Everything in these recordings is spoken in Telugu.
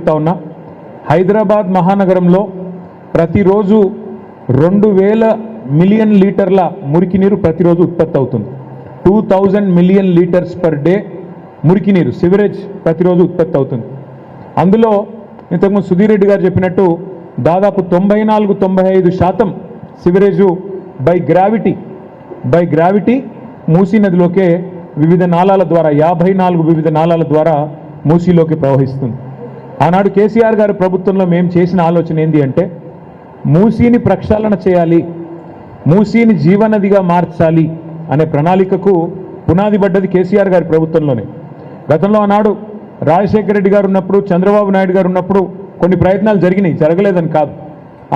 చెప్తా ఉన్నా, హైదరాబాద్ మహానగరంలో ప్రతిరోజు 2000 మిలియన్ లీటర్ల మురికి నీరు ప్రతిరోజు ఉత్పత్తి అవుతుంది. 2000 మిలియన్ లీటర్స్ పర్ డే మురికి నీరు, సివరేజ్ ప్రతిరోజు ఉత్పత్తి అవుతుంది. అందులో ఇంతకుముందు సుధీర్ రెడ్డి గారు చెప్పినట్టు దాదాపు 94-95% సివరేజు బై గ్రావిటీ మూసీ నదిలోకే వివిధ నాళాల ద్వారా 54 వివిధ నాళాల ద్వారా మూసీలోకి ప్రవహిస్తుంది. ఆనాడు కేసీఆర్ గారి ప్రభుత్వంలో మేము చేసిన ఆలోచన ఏంటి అంటే, మూసీని ప్రక్షాళన చేయాలి, మూసీని జీవనదిగా మార్చాలి అనే ప్రణాళికకు పునాది పడ్డది కేసీఆర్ గారి ప్రభుత్వంలోనే. గతంలో ఆనాడు రాజశేఖర రెడ్డి గారు ఉన్నప్పుడు, చంద్రబాబు నాయుడు గారు ఉన్నప్పుడు కొన్ని ప్రయత్నాలు జరిగినాయి, జరగలేదని కాదు.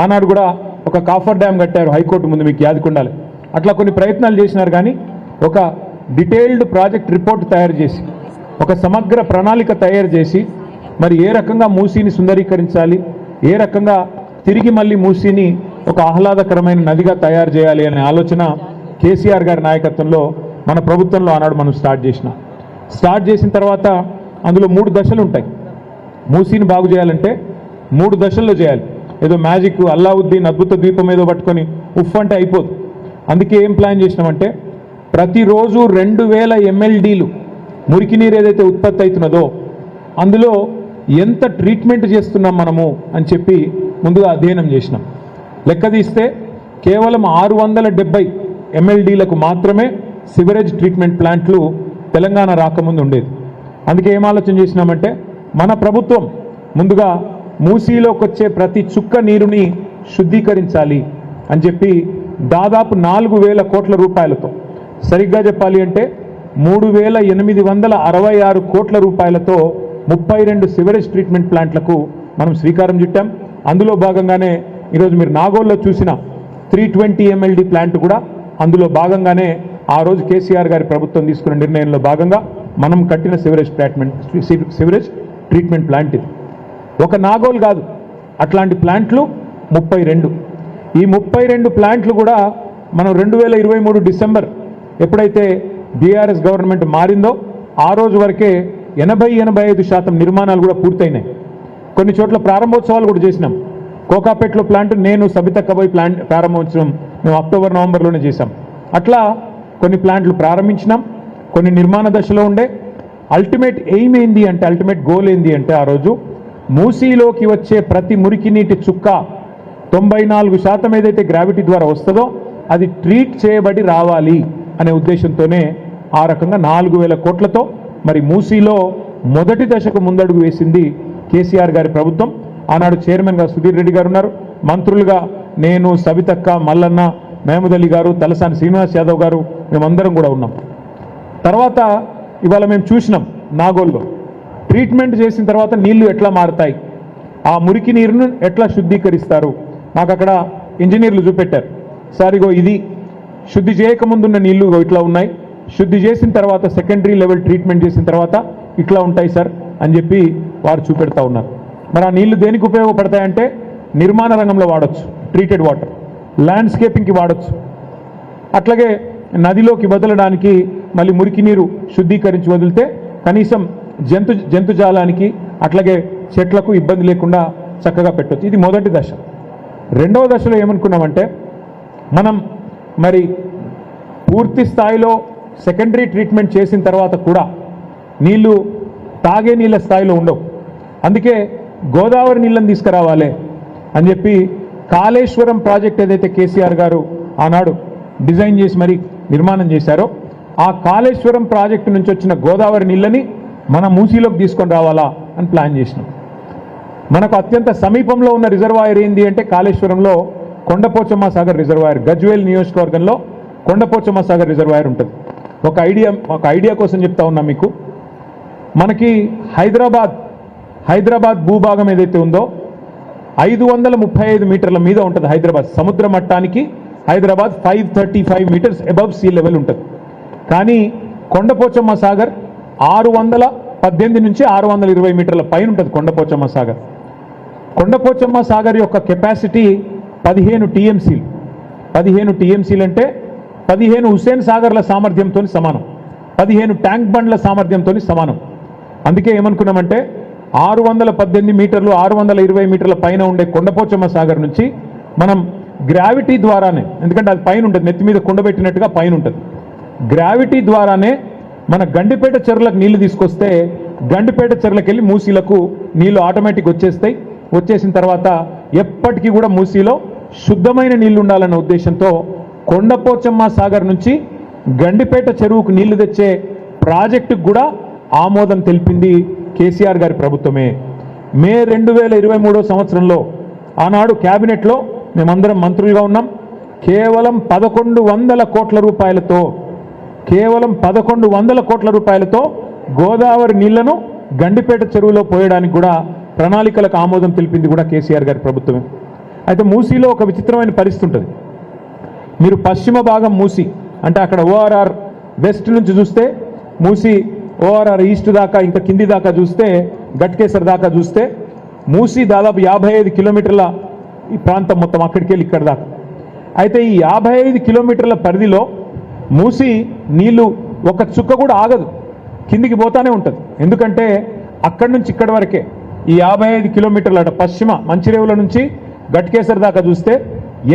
ఆనాడు కూడా ఒక కాఫర్ డ్యామ్ కట్టారు హైకోర్టు ముందు, మీకు యాదకుండాలి. అట్లా కొన్ని ప్రయత్నాలు చేసినారు. కానీ ఒక డీటెయిల్డ్ ప్రాజెక్ట్ రిపోర్ట్ తయారు చేసి, ఒక సమగ్ర ప్రణాళిక తయారు చేసి, మరి ఏ రకంగా మూసీని సుందరీకరించాలి, ఏ రకంగా తిరిగి మళ్ళీ మూసీని ఒక ఆహ్లాదకరమైన నదిగా తయారు చేయాలి అనే ఆలోచన కేసీఆర్ గారి నాయకత్వంలో మన ప్రభుత్వంలో ఆనాడు మనం స్టార్ట్ చేసిన తర్వాత అందులో 3 దశలు ఉంటాయి. మూసీని బాగు చేయాలంటే 3 దశల్లో చేయాలి. ఏదో మ్యాజిక్ అల్లావుద్దీన్ అద్భుత ద్వీపం ఏదో పట్టుకొని ఉఫ్ అంటే అయిపోదు. అందుకే ఏం ప్లాన్ చేసినామంటే, ప్రతిరోజు 2000 MLDలు మురికి నీరు ఏదైతే ఉత్పత్తి అవుతున్నదో అందులో ఎంత ట్రీట్మెంట్ చేస్తున్నాం మనము అని చెప్పి ముందుగా అధ్యయనం చేసినాం. లెక్క తీస్తే కేవలం 670 MLDలకు మాత్రమే సివరేజ్ ట్రీట్మెంట్ ప్లాంట్లు తెలంగాణ రాకముందు ఉండేది. అందుకే ఏం ఆలోచన చేసినామంటే, మన ప్రభుత్వం ముందుగా మూసీలోకి వచ్చే ప్రతి చుక్క నీరుని శుద్ధీకరించాలి అని చెప్పి దాదాపు 4000 కోట్ల రూపాయలతో, సరిగ్గా చెప్పాలి అంటే 3866 కోట్ల రూపాయలతో 32 సివరేజ్ ట్రీట్మెంట్ ప్లాంట్లకు మనం శ్రీకారం చుట్టాం. అందులో భాగంగానే ఈరోజు మీరు నాగోల్లో చూసిన 320 MLD ప్లాంట్ కూడా అందులో భాగంగానే ఆ రోజు కేసీఆర్ గారి ప్రభుత్వం తీసుకున్న నిర్ణయంలో భాగంగా మనం కట్టిన సివరేజ్ ట్రీట్మెంట్ ప్లాంట్ ఇది. ఒక నాగోల్ కాదు, అట్లాంటి ప్లాంట్లు 32. ఈ 32 ప్లాంట్లు కూడా మనం 2023 డిసెంబర్ ఎప్పుడైతే బీఆర్ఎస్ గవర్నమెంట్ మారిందో ఆ రోజు వరకే 80-85% నిర్మాణాలు కూడా పూర్తయినాయి. కొన్ని చోట్ల ప్రారంభోత్సవాలు కూడా చేసినాం. కోకాపేటలో ప్లాంట్ నేను సబితక్క పోయి ప్లాంట్ ప్రారంభోత్సవం మేము అక్టోబర్ నవంబర్లోనే చేశాం. అట్లా కొన్ని ప్లాంట్లు ప్రారంభించినాం, కొన్ని నిర్మాణ దశలో ఉండే. అల్టిమేట్ ఎయిమ్ ఏంది అంటే, అల్టిమేట్ గోల్ ఏంది అంటే, ఆ రోజు మూసీలోకి వచ్చే ప్రతి మురికి నీటి చుక్క 94% ఏదైతే గ్రావిటీ ద్వారా వస్తుందో అది ట్రీట్ చేయబడి రావాలి అనే ఉద్దేశంతోనే ఆ రకంగా 4000 కోట్లతో మరి మూసీలో మొదటి దశకు ముందడుగు వేసింది కేసీఆర్ గారి ప్రభుత్వం. ఆనాడు చైర్మన్గా సుధీర్ రెడ్డి గారు ఉన్నారు, మంత్రులుగా నేను, సబితక్క, మల్లన్న, మహమూద్ అలీ గారు, తలసాని శ్రీనివాస్ యాదవ్ గారు, మేమందరం కూడా ఉన్నాం. తర్వాత ఇవాళ మేము చూసినాం నాగోల్లో ట్రీట్మెంట్ చేసిన తర్వాత నీళ్లు ఎట్లా మారుతాయి, ఆ మురికి నీరును ఎట్లా శుద్ధీకరిస్తారు. నాకు అక్కడ ఇంజనీర్లు చూపెట్టారు, సార్ ఇగో ఇది శుద్ధి చేయకముందున్న నీళ్లు ఇట్లా ఉన్నాయి, శుద్ధి చేసిన తర్వాత సెకండరీ లెవెల్ ట్రీట్మెంట్ చేసిన తర్వాత ఇట్లా ఉంటాయి సార్ అని చెప్పి వారు చూపెడతా ఉన్నారు. మరి ఆ నీళ్లు దేనికి ఉపయోగపడతాయంటే, నిర్మాణ రంగంలో వాడచ్చు, ట్రీటెడ్ వాటర్, ల్యాండ్స్కేపింగ్కి వాడచ్చు, అట్లాగే నదిలోకి వదలడానికి, మళ్ళీ మురికి నీరు శుద్ధీకరించి వదిలితే కనీసం జంతుజాలానికి అట్లాగే చెట్లకు ఇబ్బంది లేకుండా చక్కగా పెట్టవచ్చు. ఇది మొదటి దశ. రెండవ దశలో ఏమనుకున్నామంటే, మనం మరి పూర్తి స్థాయిలో సెకండరీ ట్రీట్మెంట్ చేసిన తర్వాత కూడా నీళ్లు తాగే నీళ్ళ స్థాయిలో ఉండవు. అందుకే గోదావరి నీళ్ళని తీసుకురావాలి అని చెప్పి కాళేశ్వరం ప్రాజెక్ట్ ఏదైతే కేసీఆర్ గారు ఆనాడు డిజైన్ చేసి మరి నిర్మాణం చేశారో, ఆ కాళేశ్వరం ప్రాజెక్టు నుంచి వచ్చిన గోదావరి నీళ్ళని మన మూసీలోకి తీసుకొని రావాలా అని ప్లాన్ చేసినాం. మనకు అత్యంత సమీపంలో ఉన్న రిజర్వాయర్ ఏంది అంటే కాళేశ్వరంలో కొండపోచమ్మ సాగర్ రిజర్వాయర్, గజ్వేల్ నియోజకవర్గంలో కొండపోచమ్మ సాగర్ రిజర్వాయర్ ఉంటుంది. ఒక ఐడియా కోసం చెప్తా ఉన్నా మీకు. మనకి హైదరాబాద్ భూభాగం ఏదైతే ఉందో 535 మీటర్ల మీద ఉంటుంది. హైదరాబాద్ సముద్ర మట్టానికి Hyderabad 535 metres above sea level ఉంటుంది. కానీ కొండపోచమ్మ సాగర్ 618 నుంచి 620 మీటర్ల పైన ఉంటుంది కొండపోచమ్మ సాగర్. కొండపోచమ్మ సాగర్ యొక్క కెపాసిటీ 15 టీఎంసీలు. 15 టీఎంసీలు అంటే 15 హుస్సేన్ సాగర్ల సామర్థ్యంతో సమానం, 15 ట్యాంక్ బండ్ల సామర్థ్యంతో సమానం. అందుకే ఏమనుకున్నామంటే 618 మీటర్లు 620 మీటర్ల పైన ఉండే కొండపోచమ్మ సాగర్ నుంచి మనం గ్రావిటీ ద్వారానే, ఎందుకంటే అది పైన ఉంటుంది, నెత్తి మీద కుండబెట్టినట్టుగా పైన ఉంటుంది, గ్రావిటీ ద్వారానే మన గండిపేట చెరువులకు నీళ్లు తీసుకొస్తే గండిపేట చెరువులకు వెళ్ళి మూసీలకు నీళ్లు ఆటోమేటిక్ వచ్చేస్తాయి. వచ్చేసిన తర్వాత ఎప్పటికీ కూడా మూసీలో శుద్ధమైన నీళ్లు ఉండాలన్న ఉద్దేశంతో కొండపోచమ్మ సాగర్ నుంచి గండిపేట చెరువుకు నీళ్లు తెచ్చే ప్రాజెక్టుకు కూడా ఆమోదం తెలిపింది కేసీఆర్ గారి ప్రభుత్వమే. మే 2023 సంవత్సరంలో ఆనాడు క్యాబినెట్లో మేమందరం మంత్రులుగా ఉన్నాం. కేవలం 1100 కోట్ల రూపాయలతో గోదావరి నీళ్లను గండిపేట చెరువులో పోయడానికి కూడా ప్రణాళికలకు ఆమోదం తెలిపింది కూడా కేసీఆర్ గారి ప్రభుత్వమే. అయితే మూసీలో ఒక విచిత్రమైన పరిస్థితి ఉంటుంది. మీరు పశ్చిమ భాగం మూసీ అంటే అక్కడ ఓఆర్ఆర్ వెస్ట్ నుంచి చూస్తే మూసీ, ఓఆర్ఆర్ ఈస్ట్ దాకా ఇంకా కింది దాకా చూస్తే గట్కేసర్ దాకా చూస్తే మూసీ దాదాపు 55 కిలోమీటర్ల ఈ ప్రాంతం మొత్తం అక్కడికి వెళ్ళి ఇక్కడ దాకా. అయితే ఈ 55 కిలోమీటర్ల పరిధిలో మూసీ నీళ్లు ఒక చుక్క కూడా ఆగదు, కిందికి పోతానే ఉంటుంది. ఎందుకంటే అక్కడి నుంచి ఇక్కడి వరకే ఈ 55 కిలోమీటర్ల పశ్చిమ మంచిరేవుల నుంచి గట్కేసర్ దాకా చూస్తే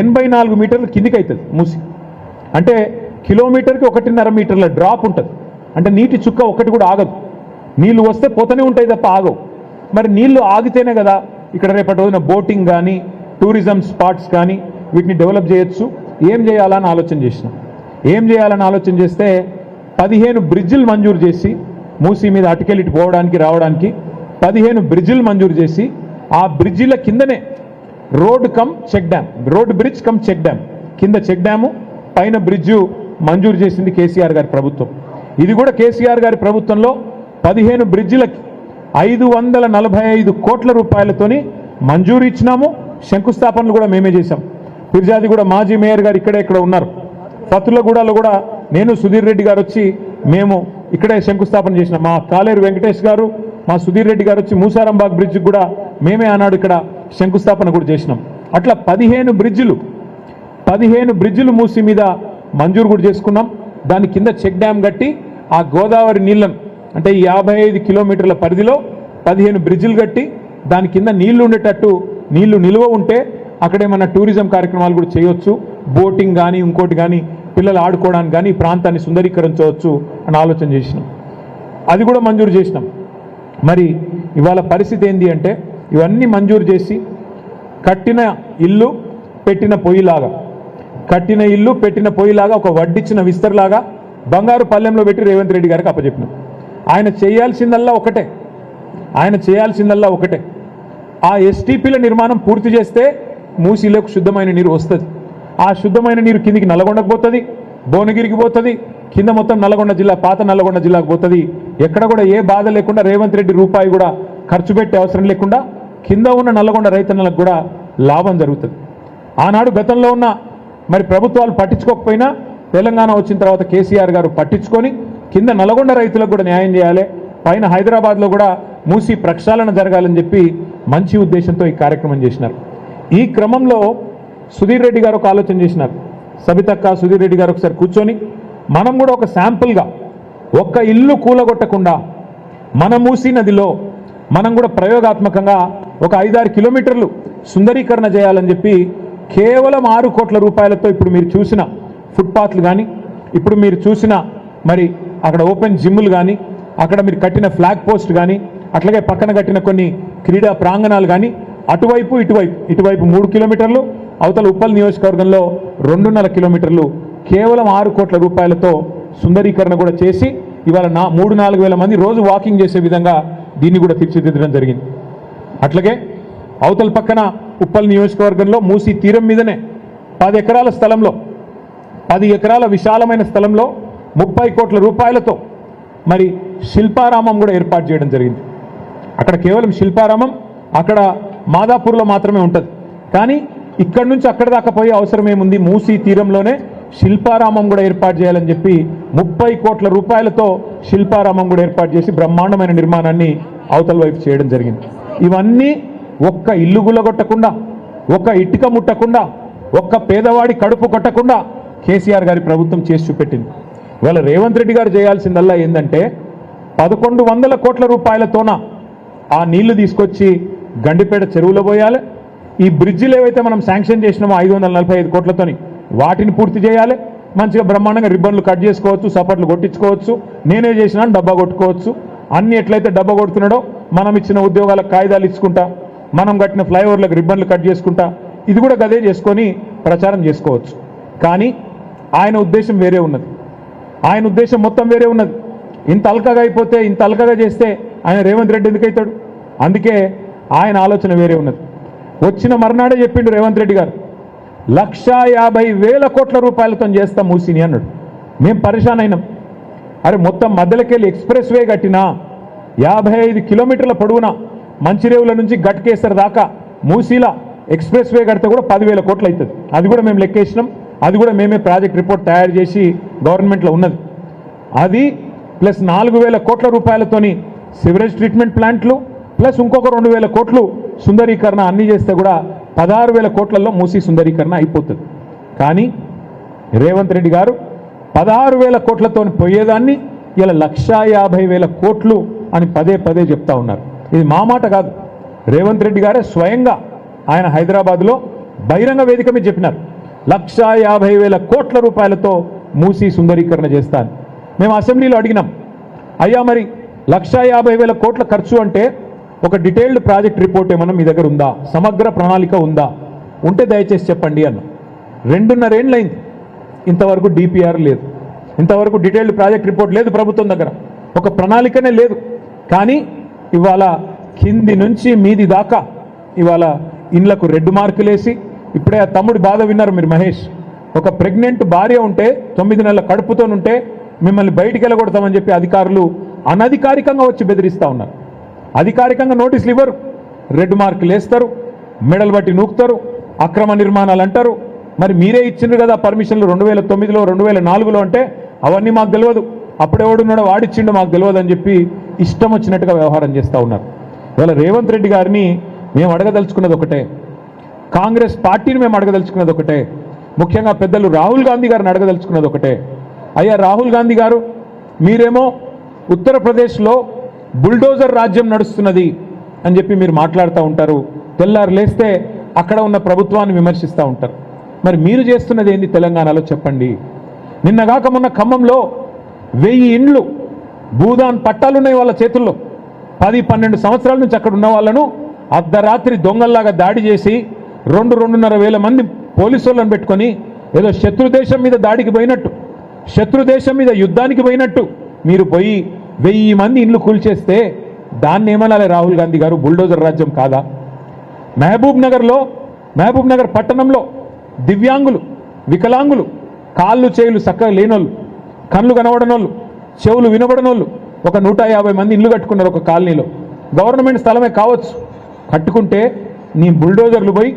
84 మీటర్లు కిందికి అవుతుంది మూసి. అంటే కిలోమీటర్కి 1.5 మీటర్ల డ్రాప్ ఉంటుంది. అంటే నీటి చుక్క ఒకటి కూడా ఆగదు. నీళ్లు వస్తే పోతూనే ఉంటాయి తప్ప ఆగవు. మరి నీళ్లు ఆగితేనే కదా ఇక్కడ రేపటి రోజున బోటింగ్ కానీ టూరిజం స్పాట్స్ కానీ వీటిని డెవలప్ చేయొచ్చు. ఏం చేయాలని ఆలోచన చేస్తే 15 బ్రిడ్జిలు మంజూరు చేసి మూసీ మీద అటుకెళ్ళి పోవడానికి రావడానికి 15 బ్రిడ్జిలు మంజూరు చేసి ఆ బ్రిడ్జిల కిందనే road bridge cum check dam కింద చెక్ డ్యాము పైన బ్రిడ్జు మంజూరు చేసింది కేసీఆర్ గారి ప్రభుత్వం. ఇది కూడా కేసీఆర్ గారి ప్రభుత్వంలో 15 బ్రిడ్జిలకి 545 కోట్ల రూపాయలతోని మంజూరు ఇచ్చినాము. శంకుస్థాపనలు కూడా మేమే చేశాం. ఫిర్జాది కూడా మాజీ మేయర్ గారు ఇక్కడ ఉన్నారు. ఫతులగూడలో కూడా నేను సుధీర్ రెడ్డి గారు వచ్చి మేము ఇక్కడే శంకుస్థాపన చేసినాం. మా కాలేరు వెంకటేష్ గారు, మా సుధీర్ రెడ్డి గారు వచ్చి మూసారంబాగ్ బ్రిడ్జ్ కూడా మేమే ఆనాడు ఇక్కడ శంకుస్థాపన కూడా చేసినాం. అట్లా 15 బ్రిడ్జిలు మూసి మీద మంజూరు కూడా చేసుకున్నాం. దాని కింద చెక్ డ్యామ్ కట్టి ఆ గోదావరి నీళ్లను అంటే ఈ 55 కిలోమీటర్ల పరిధిలో 15 బ్రిడ్జిలు కట్టి దాని కింద నీళ్లు ఉండేటట్టు, నీళ్లు నిల్వ ఉంటే అక్కడేమన్నా టూరిజం కార్యక్రమాలు కూడా చేయొచ్చు, బోటింగ్ కానీ ఇంకోటి కానీ పిల్లలు ఆడుకోవడానికి కానీ ఈ ప్రాంతాన్ని సుందరీకరించవచ్చు అని ఆలోచన చేసినాం. అది కూడా మంజూరు చేసినాం. మరి ఇవాళ పరిస్థితి ఏంటి అంటే ఇవన్నీ మంజూరు చేసి కట్టిన ఇల్లు పెట్టిన పొయ్యిలాగా ఒక వడ్డిచ్చిన విస్తర్లాగా బంగారు పల్లెంలో పెట్టి రేవంత్ రెడ్డి గారికి అప్పచెప్పినాం. ఆయన చేయాల్సిందల్లా ఒకటే ఆ ఎస్టీపీల నిర్మాణం పూర్తి చేస్తే మూసీలోకి శుద్ధమైన నీరు వస్తుంది. ఆ శుద్ధమైన నీరు కిందికి నల్లగొండకు పోతుంది, భువనగిరికి పోతుంది, కింద మొత్తం నల్గొండ జిల్లా, పాత నల్గొండ జిల్లాకు పోతుంది. ఎక్కడ కూడా ఏ బాధ లేకుండా రేవంత్ రెడ్డి రూపాయి కూడా ఖర్చు పెట్టే అవసరం లేకుండా కింద ఉన్న నల్గొండ రైతన్నలకు కూడా లాభం జరుగుతుంది. ఆనాడు గతంలో ఉన్న మరి ప్రభుత్వాలు పట్టించుకోకపోయినా తెలంగాణ వచ్చిన తర్వాత కేసీఆర్ గారు పట్టించుకొని కింద నల్గొండ రైతులకు కూడా న్యాయం చేయాలి, పైన హైదరాబాద్లో కూడా మూసి ప్రక్షాళన జరగాలని చెప్పి మంచి ఉద్దేశంతో ఈ కార్యక్రమం చేసినారు. ఈ క్రమంలో సుధీర్ రెడ్డి గారు ఒక ఆలోచన చేసినారు. సబితక్క, సుధీర్ రెడ్డి గారు ఒకసారి కూర్చొని మనం కూడా ఒక శాంపుల్గా ఒక్క ఇల్లు కూలగొట్టకుండా మన మూసీ నదిలో మనం కూడా ప్రయోగాత్మకంగా ఒక 5-6 కిలోమీటర్లు సుందరీకరణ చేయాలని చెప్పి కేవలం 6 కోట్ల రూపాయలతో ఇప్పుడు మీరు చూసిన ఫుట్పాత్లు కానీ, ఇప్పుడు మీరు చూసిన మరి అక్కడ ఓపెన్ జిమ్లు కానీ, అక్కడ మీరు కట్టిన ఫ్లాగ్ పోస్ట్ కానీ, అట్లాగే పక్కన కట్టిన కొన్ని క్రీడా ప్రాంగణాలు కానీ అటువైపు ఇటువైపు 3 కిలోమీటర్లు, అవతల ఉప్పల్ నియోజకవర్గంలో 2.5 కిలోమీటర్లు కేవలం 6 కోట్ల రూపాయలతో సుందరీకరణ కూడా చేసి ఇవాళ 3-4 వేల మంది రోజు వాకింగ్ చేసే విధంగా దీన్ని కూడా తీర్చిదిద్దడం జరిగింది. అట్లాగే అవతల పక్కన ఉప్పల్ నియోజకవర్గంలో మూసీ తీరం మీదనే 10 ఎకరాల స్థలంలో 10 ఎకరాల విశాలమైన స్థలంలో 30 కోట్ల రూపాయలతో మరి శిల్పారామం కూడా ఏర్పాటు చేయడం జరిగింది. అక్కడ కేవలం శిల్పారామం అక్కడ మాదాపూర్లో మాత్రమే ఉంటుంది. కానీ ఇక్కడ నుంచి అక్కడ దాకా పోయే అవసరం ఏముంది, మూసీ తీరంలోనే శిల్పారామం కూడా ఏర్పాటు చేయాలని చెప్పి 30 కోట్ల రూపాయలతో శిల్పారామం కూడా ఏర్పాటు చేసి బ్రహ్మాండమైన నిర్మాణాన్ని అవతల వైపు చేయడం జరిగింది. ఇవన్నీ ఒక్క ఇల్లు గుల్లగొట్టకుండా, ఒక్క ఇటుక ముట్టకుండా, ఒక్క పేదవాడి కడుపు కొట్టకుండా కేసీఆర్ గారి ప్రభుత్వం చేసి చూపెట్టింది. ఇవాళ రేవంత్ రెడ్డి గారు చేయాల్సిందల్లా ఏంటంటే 1100 కోట్ల రూపాయలతోన ఆ నీళ్లు తీసుకొచ్చి గండిపేట చెరువులో పోయాలి. ఈ బ్రిడ్జిలు ఏవైతే మనం శాంక్షన్ చేసినామో 545 కోట్లతోని వాటిని పూర్తి చేయాలి. మంచిగా బ్రహ్మాండంగా రిబ్బన్లు కట్ చేసుకోవచ్చు, సపట్లు కొట్టించుకోవచ్చు, నేనే చేసినా డబ్బా కొట్టుకోవచ్చు. అన్ని ఎట్లయితే డబ్బా కొడుతున్నాడో మనం ఇచ్చిన ఉద్యోగాలకు కాయిదాలు ఇచ్చుకుంటా, మనం కట్టిన ఫ్లైఓవర్లకు రిబ్బన్లు కట్ చేసుకుంటా, ఇది కూడా గదే చేసుకొని ప్రచారం చేసుకోవచ్చు. కానీ ఆయన ఉద్దేశం వేరే ఉన్నది. ఆయన ఉద్దేశం మొత్తం వేరే ఉన్నది. ఇంత అల్కగా అయిపోతే, ఇంత అల్కగా చేస్తే ఆయన రేవంత్ రెడ్డి ఎందుకు అవుతాడు? అందుకే ఆయన ఆలోచన వేరే ఉన్నది. వచ్చిన మర్నాడే చెప్పిండు రేవంత్ రెడ్డి గారు, 1,50,000 కోట్ల రూపాయలతో చేస్తాం మూసిని అన్నాడు. మేము పరిశాన్ అయినాం. అరే మొత్తం మధ్యలోకెళ్ళి ఎక్స్ప్రెస్ వే కట్టినా 55 కిలోమీటర్ల పొడవున మంచిరేవుల నుంచి గట్కేసర్ దాకా మూసీలా ఎక్స్ప్రెస్ వే కడితే కూడా 10,000 కోట్లు అవుతుంది. అది కూడా మేము లెక్కేసినాం. అది కూడా మేమే ప్రాజెక్ట్ రిపోర్ట్ తయారు చేసి గవర్నమెంట్లో ఉన్నది. అది ప్లస్ 4,000 కోట్ల రూపాయలతోని సివరేజ్ ట్రీట్మెంట్ ప్లాంట్లు ప్లస్ ఇంకొక 2,000 కోట్లు సుందరీకరణ అన్నీ చేస్తే కూడా 16,000 కోట్లలో మూసీ సుందరీకరణ అయిపోతుంది. కానీ రేవంత్ రెడ్డి గారు 16,000 కోట్లతో పోయేదాన్ని ఇలా 1,50,000 కోట్లు అని పదే పదే చెప్తా ఉన్నారు. ఇది మా మాట కాదు, రేవంత్ రెడ్డి గారే స్వయంగా ఆయన హైదరాబాద్లో బహిరంగ వేదిక మీద చెప్పినారు, 1,50,000 కోట్ల రూపాయలతో మూసీ సుందరీకరణ చేస్తాను. మేము అసెంబ్లీలో అడిగినాం, అయ్యా మరి 1,50,000 కోట్ల ఖర్చు అంటే ఒక డీటెయిల్డ్ ప్రాజెక్ట్ రిపోర్ట్ ఏమన్నా మీ దగ్గర ఉందా, సమగ్ర ప్రణాళిక ఉందా, ఉంటే దయచేసి చెప్పండి అన్న. 2.5 ఏళ్ళైంది, ఇంతవరకు డిపిఆర్ లేదు, ఇంతవరకు డీటెయిల్డ్ ప్రాజెక్ట్ రిపోర్ట్ లేదు ప్రభుత్వం దగ్గర, ఒక ప్రణాళికనే లేదు. కానీ ఇవాళ కింది నుంచి మీది దాకా ఇవాళ ఇండ్లకు రెడ్ మార్కులేసి, ఇప్పుడే ఆ తమ్ముడి బాధ విన్నారు మీరు మహేష్, ఒక ప్రెగ్నెంట్ భార్య ఉంటే 9 నెలల కడుపుతోనుంటే మిమ్మల్ని బయటికి వెళ్ళగొడతామని చెప్పి అధికారులు అనధికారికంగా వచ్చి బెదిరిస్తూ ఉన్నారు. అధికారికంగా నోటీసులు ఇవ్వరు, రెడ్ మార్కులు వేస్తారు, మెడలు బట్టి నూకుతారు, అక్రమ నిర్మాణాలు అంటారు. మరి మీరే ఇచ్చిండ్రు కదా పర్మిషన్లు 2009లో 2004లో అంటే అవన్నీ మాకు తెలియదు, అప్పుడెవడున్నాడో వాడిచ్చిండో మాకు తెలియదు అని చెప్పి ఇష్టం వచ్చినట్టుగా వ్యవహారం చేస్తూ ఉన్నారు. ఇవాళ రేవంత్ రెడ్డి గారిని మేము అడగదలుచుకున్నది ఒకటే, కాంగ్రెస్ పార్టీని మేము అడగదలుచుకున్నది ఒకటే, ముఖ్యంగా పెద్దలు రాహుల్ గాంధీ గారిని అడగదలుచుకున్నది ఒకటే. అయ్యా రాహుల్ గాంధీ గారు, మీరేమో ఉత్తరప్రదేశ్లో బుల్డోజర్ రాజ్యం నడుస్తున్నది అని చెప్పి మీరు మాట్లాడుతూ ఉంటారు, తెల్లారు లేస్తే అక్కడ ఉన్న ప్రభుత్వాన్ని విమర్శిస్తూ ఉంటారు. మరి మీరు చేస్తున్నది ఏంది తెలంగాణలో చెప్పండి. నిన్నగాక మొన్న ఖమ్మంలో 1000 ఇండ్లు భూదాన్ పట్టాలున్నాయి వాళ్ళ చేతుల్లో. 10-12 సంవత్సరాల నుంచి అక్కడ ఉన్న వాళ్ళను అర్ధరాత్రి దొంగల్లాగా దాడి చేసి 2-2.5 వేల మంది పోలీసు వాళ్ళని పెట్టుకొని ఏదో శత్రుదేశం మీద దాడికి పోయినట్టు, శత్రుదేశం మీద యుద్ధానికి పోయినట్టు మీరు పోయి 1000 మంది ఇండ్లు కూల్చేస్తే దాన్ని ఏమనాలి రాహుల్ గాంధీ గారు? బుల్డోజర్ రాజ్యం కాదా? మహబూబ్ నగర్ పట్టణంలో దివ్యాంగులు, వికలాంగులు, కాళ్ళు చేయులు చక్కగా లేనోళ్ళు, కళ్ళు కనబడనోళ్ళు, చెవులు వినబడనోళ్ళు ఒక 150 మంది ఇల్లు కట్టుకున్నారు ఒక కాలనీలో. గవర్నమెంట్ స్థలమే కావచ్చు, కట్టుకుంటే నీ బుల్డోజర్లు పోయి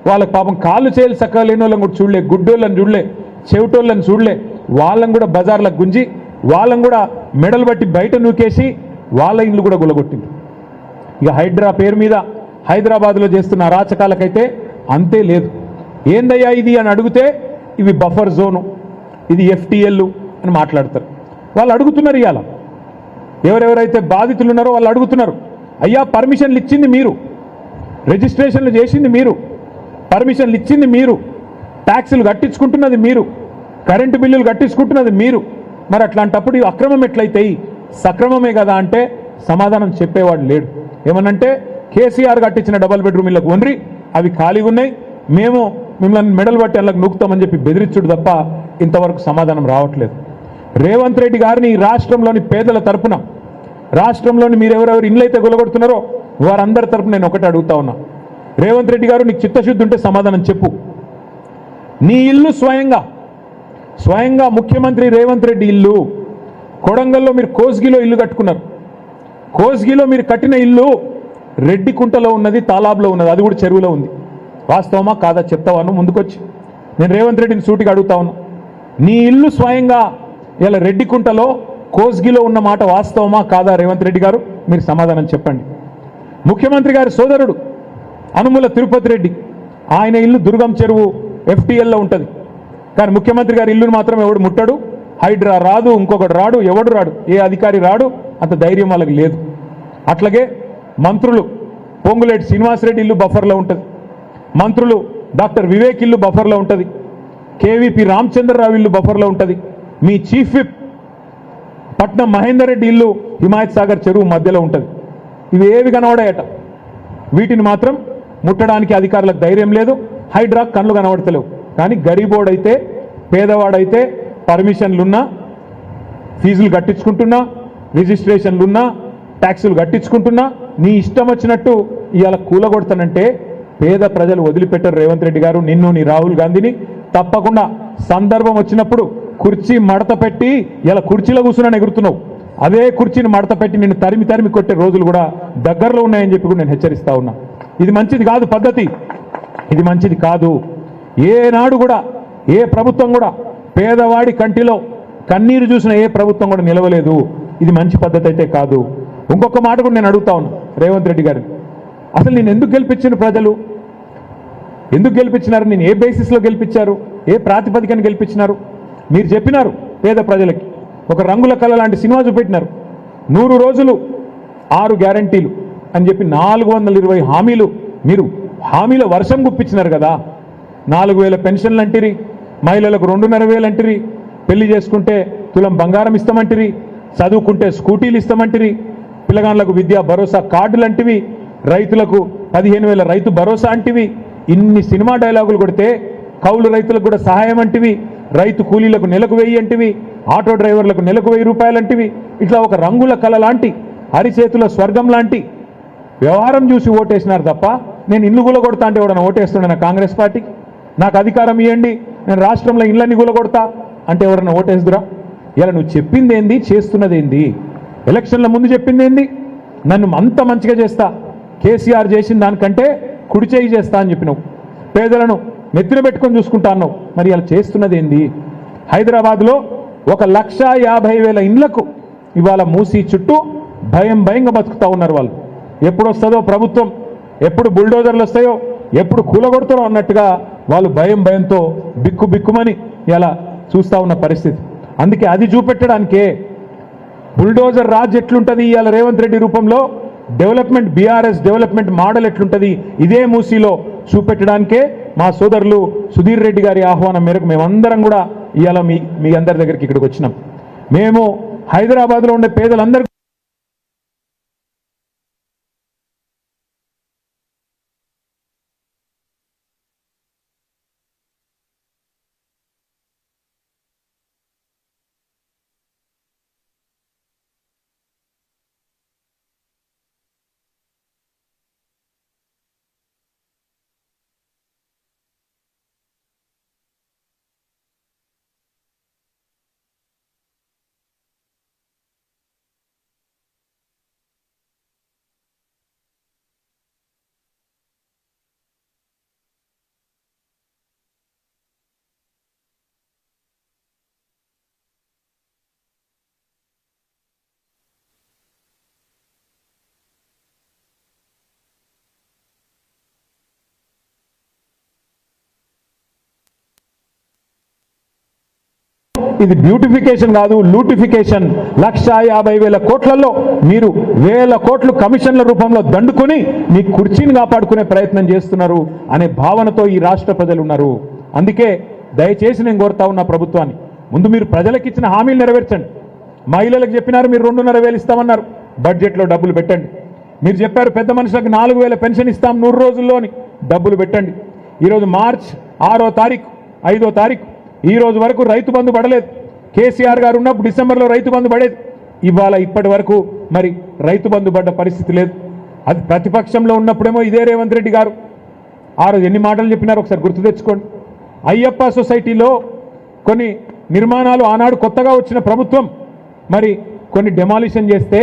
వాళ్ళకి పాపం కాళ్ళు చేయులు చక్కగా లేని వాళ్ళని కూడా చూడలే, గుడ్డోళ్ళని చూడలే, చెవిటోళ్ళని చూడలే, వాళ్ళని కూడా బజార్లకు గుంజి వాళ్ళని కూడా మెడలు బట్టి బయట నూకేసి వాళ్ళ ఇల్లు కూడా గులగొట్టింది. ఇక హైడ్రా పేరు మీద హైదరాబాద్లో చేస్తున్న అరాచకాలకైతే అంతే లేదు. ఏందయ్యా ఇది అని అడిగితే ఇవి బఫర్ జోను, ఇది FTL అని మాట్లాడతారు. వాళ్ళు అడుగుతున్నారు, ఇవాళ ఎవరెవరైతే బాధితులు ఉన్నారో వాళ్ళు అడుగుతున్నారు, అయ్యా పర్మిషన్లు ఇచ్చింది మీరు, రిజిస్ట్రేషన్లు చేసింది మీరు, పర్మిషన్లు ఇచ్చింది మీరు, ట్యాక్సులు కట్టించుకుంటున్నది మీరు, కరెంటు బిల్లులు కట్టించుకుంటున్నది మీరు, మరి అట్లాంటప్పుడు ఇవి అక్రమం ఎట్లయితాయి? సక్రమమే కదా అంటే సమాధానం చెప్పేవాడు లేడు. ఏమనంటే కేసీఆర్ కట్టించిన డబల్ బెడ్రూమ్ ఇళ్ళకు వనరి అవి ఖాళీగా ఉన్నాయి, మేము మిమ్మల్ని మెడల్ బట్టి అలా నూకుతామని చెప్పి బెదిరించుడు తప్ప ఇంతవరకు సమాధానం రావట్లేదు. రేవంత్ రెడ్డి గారిని రాష్ట్రంలోని పేదల తరపున, రాష్ట్రంలోని మీరు ఎవరెవరు ఇళ్ళైతే గొలగొడుతున్నారో వారందరి తరపున నేను ఒకటి అడుగుతా ఉన్నా, రేవంత్ రెడ్డి గారు నీకు చిత్తశుద్ధి ఉంటే సమాధానం చెప్పు. నీ ఇల్లు స్వయంగా ముఖ్యమంత్రి రేవంత్ రెడ్డి ఇల్లు కొడంగల్లో మీరు కోస్గిలో ఇల్లు కట్టుకున్నారు, కోస్గిలో మీరు కట్టిన ఇల్లు రెడ్డికుంటలో ఉన్నది, తాలాబ్లో ఉన్నది, అది కూడా చెరువులో ఉంది. వాస్తవమా కాదా చెప్తావాను ముందుకొచ్చి? నేను రేవంత్ రెడ్డిని సూటిగా అడుగుతా ఉన్నా, నీ ఇల్లు స్వయంగా ఇలా రెడ్డికుంటలో కోస్గిలో ఉన్న మాట వాస్తవమా కాదా రేవంత్ రెడ్డి గారు? మీరు సమాధానం చెప్పండి. ముఖ్యమంత్రి గారి సోదరుడు అనుముల తిరుపతి రెడ్డి, ఆయన ఇల్లు దుర్గం చెరువు FTLలో ఉంటుంది. కానీ ముఖ్యమంత్రి గారి ఇల్లును మాత్రం ఎవడు ముట్టడు, హైడ్రా రాదు, ఇంకొకటి రాడు, ఎవడు రాడు, ఏ అధికారి రాడు, అంత ధైర్యం వాళ్ళకి లేదు. అట్లాగే మంత్రులు పొంగులేటి శ్రీనివాసరెడ్డి ఇల్లు బఫర్లో ఉంటుంది, మంత్రులు డాక్టర్ వివేక్ ఇల్లు బఫర్లో ఉంటుంది, కేవీపీ రామచంద్రరావు ఇల్లు బఫర్లో ఉంటుంది, మీ చీఫ్ విప్ పట్నం మహేందర్ రెడ్డి ఇల్లు హిమాయత్ సాగర్ చెరువు మధ్యలో ఉంటుంది. ఇవి ఏవి కనబడాయట, వీటిని మాత్రం ముట్టడానికి అధికారులకు ధైర్యం లేదు, హైడ్రా కళ్ళు కనబడతలేవు. కానీ గరీబోడైతే పేదవాడైతే పర్మిషన్లున్నా, ఫీజులు కట్టించుకుంటున్నా, రిజిస్ట్రేషన్లున్నా, ట్యాక్సులు కట్టించుకుంటున్నా, నీ ఇష్టం వచ్చినట్టు ఇవాళ కూలగొడతానంటే పేద ప్రజలు వదిలిపెట్టారు. రేవంత్ రెడ్డి గారు నిన్ను, నీ రాహుల్ గాంధీని తప్పకుండా సందర్భం వచ్చినప్పుడు కుర్చీ మడత పెట్టి ఇలా కుర్చీలో కూర్చున్నాను ఎగురుతున్నావు, అదే కుర్చీని మడత పెట్టి నిన్ను తరిమి తరిమి కొట్టే రోజులు కూడా దగ్గరలో ఉన్నాయని చెప్పి కూడా నేను హెచ్చరిస్తా ఉన్నా. ఇది మంచిది కాదు పద్ధతి, ఇది మంచిది కాదు. ఏనాడు కూడా ఏ ప్రభుత్వం కూడా పేదవాడి కంటిలో కన్నీరు చూసిన ఏ ప్రభుత్వం కూడా నిలవలేదు. ఇది మంచి పద్ధతి అయితే కాదు. ఇంకొక మాట కూడా నేను అడుగుతా ఉన్నా రేవంత్ రెడ్డి గారు, అసలు నేను ఎందుకు గెలిపించిన ప్రజలు, ఎందుకు గెలిపించినారు, నేను ఏ బేసిస్లో గెలిపించారు, ఏ ప్రాతిపదికన గెలిపించినారు? మీరు చెప్పినారు పేద ప్రజలకి ఒక రంగుల కళ లాంటి సినిమా చూపెట్టినారు. 100 రోజులు 6 గ్యారంటీలు అని చెప్పి 420 హామీలు మీరు హామీల వర్షం గుప్పించినారు కదా. 4000 పెన్షన్లు అంటిరి, మహిళలకు 2,500 అంటిరి, పెళ్లి చేసుకుంటే తులం బంగారం ఇస్తామంటిరి, చదువుకుంటే స్కూటీలు ఇస్తామంటిరి, పిల్లగాళ్ళకు విద్యా భరోసా కార్డులు అంటివి, రైతులకు 15,000 రైతు భరోసా అంటివి. ఇన్ని సినిమా డైలాగులు కొడితే కౌలు రైతులకు కూడా సహాయం అంటివి, రైతు కూలీలకు నెలకు 1000 అంటివి, ఆటో డ్రైవర్లకు నెలకు 1000 రూపాయలు అంటివి. ఇట్లా ఒక రంగుల కళ లాంటి అరిచేతుల స్వర్గం లాంటి వ్యవహారం చూసి ఓటేసినారు తప్ప నేను ఇల్లు గులగొడతా అంటే ఎవడన్నా ఓటేస్తుండేనా కాంగ్రెస్ పార్టీకి? నాకు అధికారం ఇవ్వండి నేను రాష్ట్రంలో ఇళ్ళని గులగొడతా అంటే ఎవరన్నా ఓటేస్తురా? ఇలా నువ్వు చెప్పింది ఏంది, చేస్తున్నది ఏంది? ఎలక్షన్ల ముందు చెప్పింది ఏంది, నన్ను అంత మంచిగా చేస్తా, కేసీఆర్ చేసిన దానికంటే కుడి చేయి చేస్తా అని చెప్పినావు, పేదలను నెత్తిన పెట్టుకొని చూసుకుంటా అన్నావు. మరి ఇలా చేస్తున్నది ఏంది? హైదరాబాద్లో 1,50,000 ఇండ్లకు ఇవాళ మూసి చుట్టూ భయంగా బతుకుతూ ఉన్నారు వాళ్ళు. ఎప్పుడు వస్తుందో ప్రభుత్వం, ఎప్పుడు బుల్డోజర్లు వస్తాయో, ఎప్పుడు కూలగొడతారో అన్నట్టుగా వాళ్ళు భయంతో బిక్కుమని ఇలా చూస్తూ ఉన్న పరిస్థితి. అందుకే అది చూపెట్టడానికే బుల్డోజర్ రాజ్ ఎట్లుంటుంది ఇవాళ రేవంత్ రెడ్డి రూపంలో, డెవలప్మెంట్ బీఆర్ఎస్ డెవలప్మెంట్ మోడల్ ఎట్లుంటుంది ఇదే మూసీలో చూపెట్టడానికే మా సోదరులు సుధీర్ రెడ్డి గారి ఆహ్వానం మేరకు మేమందరం కూడా ఇవాళ మీ అందరి దగ్గరికి ఇక్కడికి వచ్చినాం. మేము హైదరాబాద్లో ఉండే పేదలందరికీ ఇది బ్యూటిఫికేషన్ కాదు, లూటిఫికేషన్. 1,50,000 కోట్లలో మీరు 1000 కోట్లు కమిషన్ల రూపంలో దండుకొని మీ కుర్చీని కాపాడుకునే ప్రయత్నం చేస్తున్నారు అనే భావనతో ఈ రాష్ట్ర ప్రజలు ఉన్నారు. అందుకే దయచేసి నేను కోరుతా ఉన్న ప్రభుత్వాన్ని, ముందు మీరు ప్రజలకు ఇచ్చిన హామీలు నెరవేర్చండి. మహిళలకు చెప్పినారు మీరు 2,500 ఇస్తామన్నారు, బడ్జెట్లో డబ్బులు పెట్టండి. మీరు చెప్పారు పెద్ద మనుషులకు 4,000 పెన్షన్ ఇస్తాం 100 రోజుల్లోని, డబ్బులు పెట్టండి. ఈరోజు మార్చ్ 6వ తారీఖు 5వ తారీఖు ఈ రోజు వరకు రైతు బంధు పడలేదు. కేసీఆర్ గారు ఉన్నప్పుడు డిసెంబర్లో రైతు బంధు పడేది, ఇవాళ ఇప్పటి వరకు మరి రైతు బంధు పడ్డ పరిస్థితి లేదు. అది ప్రతిపక్షంలో ఉన్నప్పుడేమో ఇదే రేవంత్ రెడ్డి గారు ఆ రోజు ఎన్ని మాటలు చెప్పినారో ఒకసారి గుర్తు తెచ్చుకోండి. అయ్యప్ప సొసైటీలో కొన్ని నిర్మాణాలు ఆనాడు కొత్తగా వచ్చిన ప్రభుత్వం మరి కొన్ని డెమాలిషన్ చేస్తే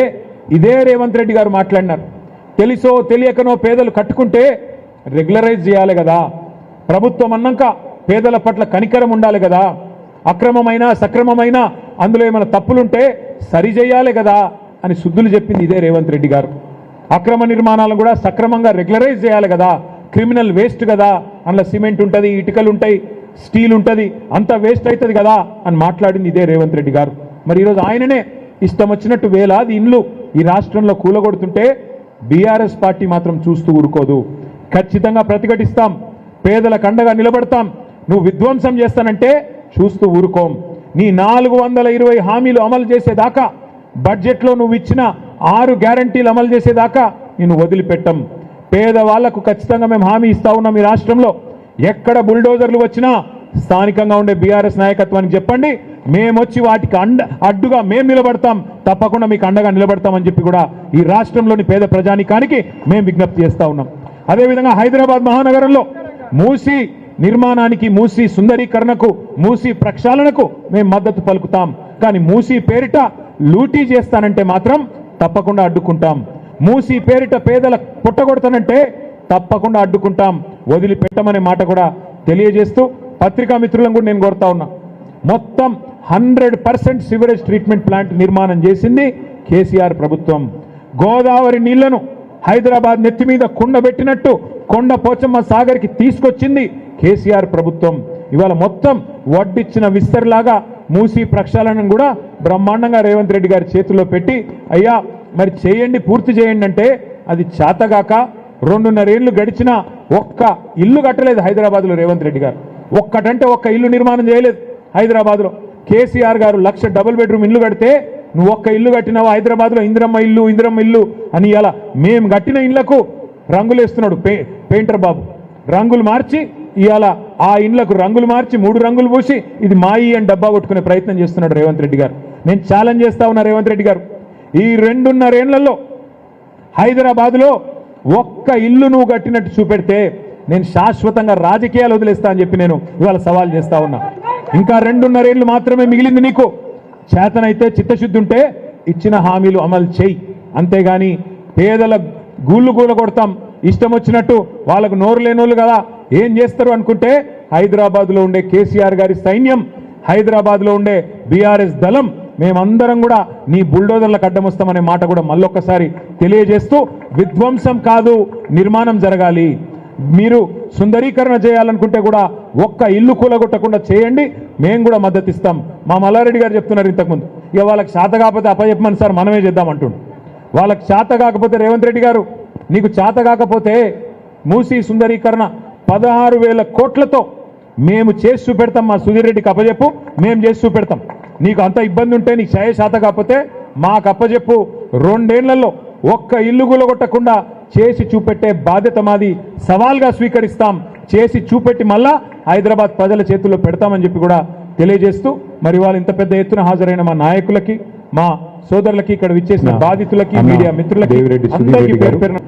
ఇదే రేవంత్ రెడ్డి గారు మాట్లాడినారు, తెలుసో తెలియకనో పేదలు కట్టుకుంటే రెగ్యులరైజ్ చేయాలి కదా, ప్రభుత్వం అన్నాక పేదల పట్ల కనికరం ఉండాలి కదా, అక్రమమైన సక్రమమైన అందులో ఏమైనా తప్పులుంటే సరిచేయాలి కదా అని శుద్ధులు చెప్పింది ఇదే రేవంత్ రెడ్డి గారు. అక్రమ నిర్మాణాలను కూడా సక్రమంగా రెగ్యులరైజ్ చేయాలి కదా, క్రిమినల్ వేస్ట్ కదా, అందులో సిమెంట్ ఉంటుంది, ఇటుకలు ఉంటాయి, స్టీల్ ఉంటుంది, అంత వేస్ట్ అవుతుంది కదా అని మాట్లాడింది ఇదే రేవంత్ రెడ్డి గారు. మరి ఈరోజు ఆయననే ఇష్టం వచ్చినట్టు వేలాది ఇండ్లు ఈ రాష్ట్రంలో కూలగొడుతుంటే బీఆర్ఎస్ పార్టీ మాత్రం చూస్తూ ఊరుకోదు. ఖచ్చితంగా ప్రతిఘటిస్తాం, పేదలకు అండగా నిలబడతాం. నువ్వు విధ్వంసం చేస్తానంటే చూస్తూ ఊరుకోం. నీ 420 హామీలు అమలు చేసేదాకా, బడ్జెట్లో నువ్వు ఇచ్చిన 6 గ్యారంటీలు అమలు చేసేదాకా నిన్ను వదిలిపెట్టం. పేదవాళ్లకు ఖచ్చితంగా మేము హామీ ఇస్తా ఉన్నాం. ఈ రాష్ట్రంలో ఎక్కడ బుల్డోజర్లు వచ్చినా స్థానికంగా ఉండే బీఆర్ఎస్ నాయకత్వానికి చెప్పండి, మేమొచ్చి వాటికి అడ్డుగా మేము నిలబడతాం, తప్పకుండా మీకు అండగా నిలబడతామని చెప్పి కూడా ఈ రాష్ట్రంలోని పేద ప్రజానికానికి మేము విజ్ఞప్తి చేస్తా ఉన్నాం. అదేవిధంగా హైదరాబాద్ మహానగరంలో మూసీ నిర్మాణానికి, మూసీ సుందరీకరణకు, మూసీ ప్రక్షాళనకు మేము మద్దతు పలుకుతాం. కానీ మూసీ పేరిట లూటీ చేస్తానంటే మాత్రం తప్పకుండా అడ్డుకుంటాం. మూసీ పేరిట పేదల పుట్టగొడతానంటే తప్పకుండా అడ్డుకుంటాం, వదిలిపెట్టమనే మాట కూడా తెలియజేస్తూ పత్రికా మిత్రులను కూడా నేను కోరుతా ఉన్నా. మొత్తం 100% సివరేజ్ ట్రీట్మెంట్ ప్లాంట్ నిర్మాణం చేసింది కేసీఆర్ ప్రభుత్వం. గోదావరి నీళ్లను హైదరాబాద్ నెత్తి మీద కుండబెట్టినట్టు కొండ పోచమ్మ సాగర్కి తీసుకొచ్చింది కేసీఆర్ ప్రభుత్వం. ఇవాళ మొత్తం వడ్డిచ్చిన విస్తర్లాగా మూసీ ప్రక్షాళనను కూడా బ్రహ్మాండంగా రేవంత్ రెడ్డి గారి చేతుల్లో పెట్టి, అయ్యా మరి చేయండి, పూర్తి చేయండి అంటే అది చేతగాక 2.5 ఏళ్లు గడిచినా ఒక్క ఇల్లు కట్టలేదు హైదరాబాద్లో రేవంత్ రెడ్డి గారు. ఒక్కటంటే ఒక్క ఇల్లు నిర్మాణం చేయలేదు హైదరాబాద్లో. కేసీఆర్ గారు 1,00,000 డబుల్ బెడ్రూమ్ ఇల్లు కడితే నువ్వు ఒక్క ఇల్లు కట్టినావు హైదరాబాద్లో. ఇందిరమ్మ ఇల్లు అని ఇలా మేము కట్టిన ఇళ్లకు రంగులు వేస్తున్నాడు పెయింటర్ బాబు. రంగులు మార్చి ఇవాళ ఆ ఇండ్లకు రంగులు మార్చి 3 రంగులు పూసి ఇది మాయి అని డబ్బా కొట్టుకునే ప్రయత్నం చేస్తున్నాడు రేవంత్ రెడ్డి గారు. నేను ఛాలెంజ్ చేస్తా ఉన్నా రేవంత్ రెడ్డి గారు, ఈ 2.5 ఏళ్లలో హైదరాబాద్లో ఒక్క ఇల్లు నువ్వు కట్టినట్టు చూపెడితే నేను శాశ్వతంగా రాజకీయాలు వదిలేస్తా అని చెప్పి నేను ఇవాళ సవాల్ చేస్తా ఉన్నా. ఇంకా 2.5 ఏళ్లు మాత్రమే మిగిలింది నీకు. చేతనైతే చిత్తశుద్ధి ఉంటే ఇచ్చిన హామీలు అమలు చేయి, అంతేగాని పేదల గూళ్ళు కొడతాం ఇష్టం వచ్చినట్టు, వాళ్ళకు నోరు లేనోళ్ళు కదా ఏం చేస్తారు అనుకుంటే హైదరాబాద్లో ఉండే కేసీఆర్ గారి సైన్యం, హైదరాబాద్లో ఉండే బీఆర్ఎస్ దళం మేమందరం కూడా నీ బుల్డోజర్లకు అడ్డం వస్తామనే మాట కూడా మళ్ళొక్కసారి తెలియజేస్తూ, విధ్వంసం కాదు నిర్మాణం జరగాలి. మీరు సుందరీకరణ చేయాలనుకుంటే కూడా ఒక్క ఇల్లు కూలగొట్టకుండా చేయండి, మేము కూడా మద్దతు ఇస్తాం. మా మల్లారెడ్డి గారు చెప్తున్నారు ఇంతకుముందు, ఇక వాళ్ళకి చేత కాకపోతే అప్పచెప్పమని సార్ మనమే చేద్దామంటుండు. వాళ్ళకి చేత కాకపోతే రేవంత్ రెడ్డి గారు నీకు చేత కాకపోతే మూసీ సుందరీకరణ 16,000 కోట్లతో మేము చేసి చూపెడతాం. మా సుధీర్ రెడ్డికి అప్పచెప్పు, మేము చేసి చూపెడతాం. నీకు అంత ఇబ్బంది ఉంటే నీకు చేత కాకపోతే మాకు అప్పచెప్పు. 2 ఏళ్లలో ఒక్క ఇల్లు కూలగొట్టకుండా చేసి చూపెట్టే బాధ్యత మాది, సవాల్గా స్వీకరిస్తాం. చేసి చూపెట్టి మళ్ళా హైదరాబాద్ ప్రజల చేతుల్లో పెడతామని చెప్పి కూడా తెలియజేస్తూ, మరి వాళ్ళు ఇంత పెద్ద ఎత్తున హాజరైన మా నాయకులకి, మా సోదరులకి, ఇక్కడ విచ్చేసిన బాధితులకి, మీడియా మిత్రులకి అందరికీ పేరు పేరున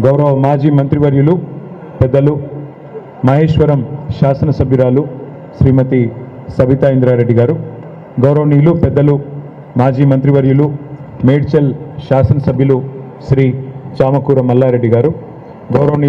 గౌరవ మాజీ మంత్రివర్యులు పెద్దలు మహేశ్వరం శాసనసభ్యురాలు శ్రీమతి సబితా ఇంద్రారెడ్డి గారు, గౌరవనీయులు పెద్దలు మాజీ మంత్రివర్యులు మేడ్చల్ శాసనసభ్యులు శ్రీ చామకూర మల్లారెడ్డి గారు, గౌరవనీయులు